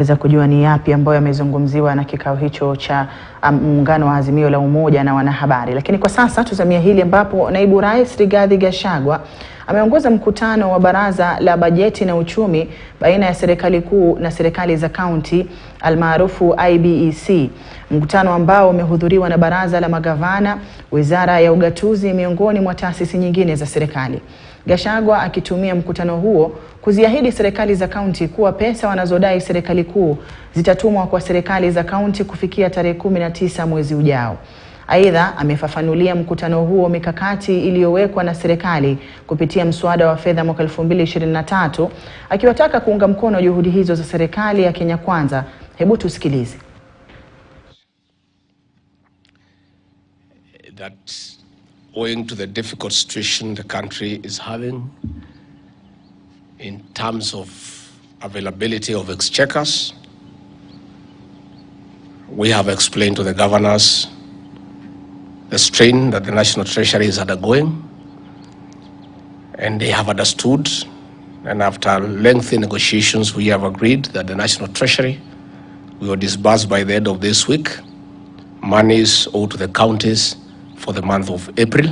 Weza kujua ni yapi ambayo yamezungumziwa na kikao hicho cha muungano wa Azimio la Umoja na wanahabari. Lakini kwa sasa tuzamia hili ambapo Naibu Rais Rigathi Gachagua ameongoza mkutano wa Baraza la Bajeti na Uchumi baina ya serikali kuu na serikali za kaunti almaarufu IBEC. Mkutano ambao umehudhuriwa na Baraza la Magavana, Wizara ya Ugatuzi miongoni mwa taasisi nyingine za serikali. Gachagua akitumia mkutano huo kuziahidi serikali za kaunti kuwa pesa wanazodai serikali kuu zitatumwa kwa serikali za kaunti kufikia tarehe 19 mwezi ujao. Aidha, amefafanulia mkutano huo mikakati iliyowekwa na serikali kupitia mswada wa fedha mwaka 2023, akiwataka kuunga mkono juhudi hizo za serikali ya Kenya Kwanza. Hebu tusikilize. Owing to the difficult situation the country is having in terms of availability of exchequers, we have explained to the governors the strain that the National Treasury is undergoing, and they have understood, and after lengthy negotiations we have agreed that the National Treasury will disburse by the end of this week monies owed to the counties for the month of April.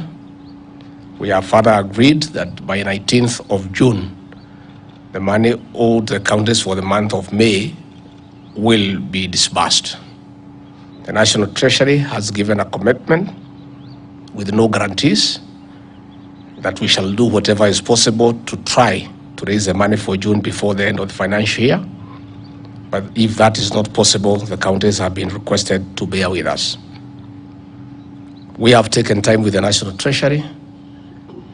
We have further agreed that by 19th of June, the money owed the counties for the month of May will be disbursed. The National Treasury has given a commitment with no guarantees that we shall do whatever is possible to try to raise the money for June before the end of the financial year. But if that is not possible, the counties have been requested to bear with us. We have taken time with the National Treasury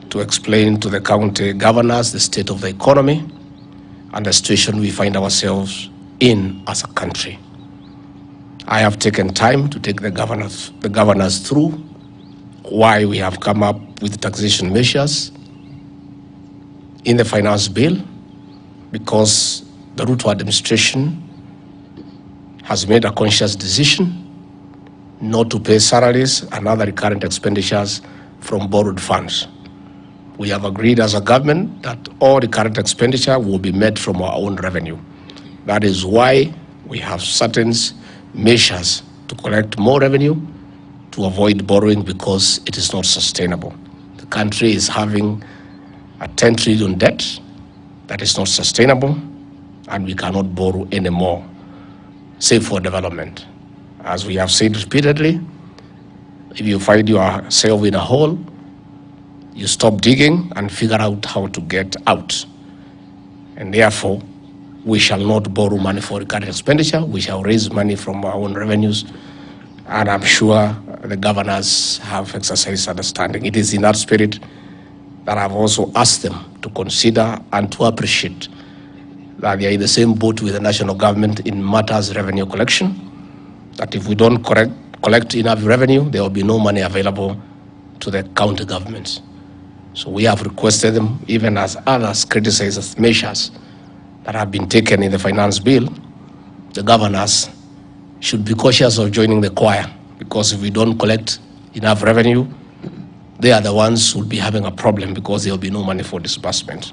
to explain to the county governors the state of the economy and the situation we find ourselves in as a country. I have taken time to take the governors through why we have come up with taxation measures in the finance bill, because the Ruto administration has made a conscious decision not to pay salaries and other recurrent expenditures from borrowed funds. We have agreed as a government that all recurrent expenditure will be met from our own revenue. That is why we have certain measures to collect more revenue to avoid borrowing, because it is not sustainable. The country is having a 10 trillion debt that is not sustainable, and we cannot borrow anymore, save for development. As we have said repeatedly, if you find yourself in a hole, you stop digging and figure out how to get out. And therefore, we shall not borrow money for recurrent expenditure. We shall raise money from our own revenues. And I'm sure the governors have exercised understanding. It is in that spirit that I've also asked them to consider and to appreciate that they are in the same boat with the national government in matters revenue collection. That if we don't collect enough revenue, there will be no money available to the county governments. So we have requested them, even as others criticize measures that have been taken in the finance bill, the governors should be cautious of joining the choir, because if we don't collect enough revenue, they are the ones who will be having a problem, because there will be no money for disbursement.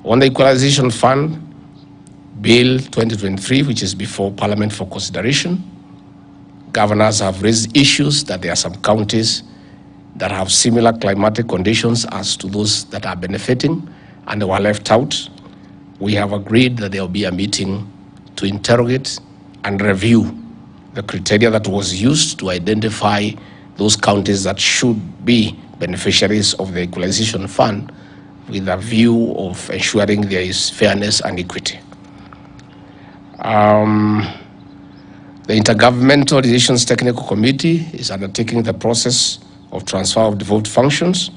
On the Equalization Fund, Bill 2023, which is before Parliament for consideration, governors have raised issues that there are some counties that have similar climatic conditions as to those that are benefiting and they were left out. We have agreed that there will be a meeting to interrogate and review the criteria that was used to identify those counties that should be beneficiaries of the Equalization Fund, with a view of ensuring there is fairness and equity. The Intergovernmental Relations Technical Committee is undertaking the process of transfer of devolved functions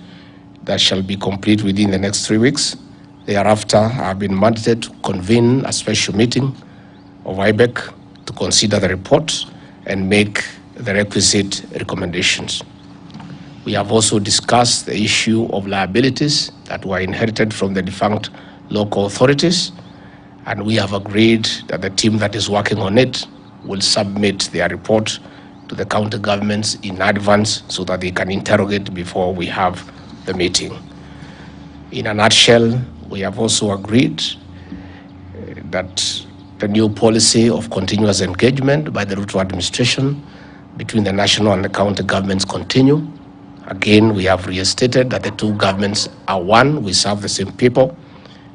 that shall be complete within the next 3 weeks. Thereafter, I have been mandated to convene a special meeting of IBEC to consider the report and make the requisite recommendations. We have also discussed the issue of liabilities that were inherited from the defunct local authorities, and we have agreed that the team that is working on it will submit their report to the county governments in advance so that they can interrogate before we have the meeting. In a nutshell, we have also agreed that the new policy of continuous engagement by the Ruto administration between the national and the county governments continue. Again, we have restated that the two governments are one, we serve the same people,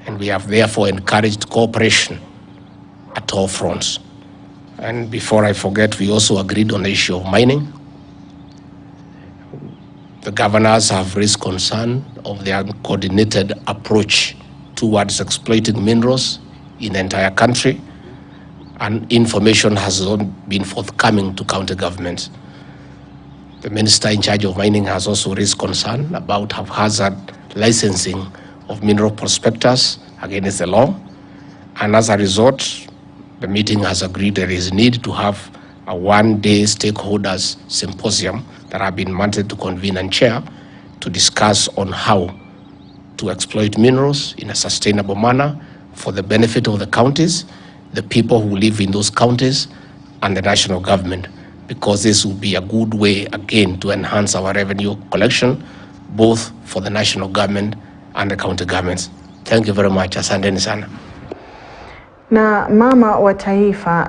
and we have therefore encouraged cooperation at all fronts. And before I forget, we also agreed on the issue of mining. The governors have raised concern of the uncoordinated approach towards exploiting minerals in the entire country, and information has not been forthcoming to county governments. The minister in charge of mining has also raised concern about haphazard licensing of mineral prospectors against the law, and as a result, the meeting has agreed there is need to have a one-day stakeholders symposium that have been mandated to convene and chair to discuss on how to exploit minerals in a sustainable manner for the benefit of the counties, the people who live in those counties, and the national government, because this will be a good way, again, to enhance our revenue collection, both for the national government and the county governments. Thank you very much. Asanteni sana. Na mama wa taifa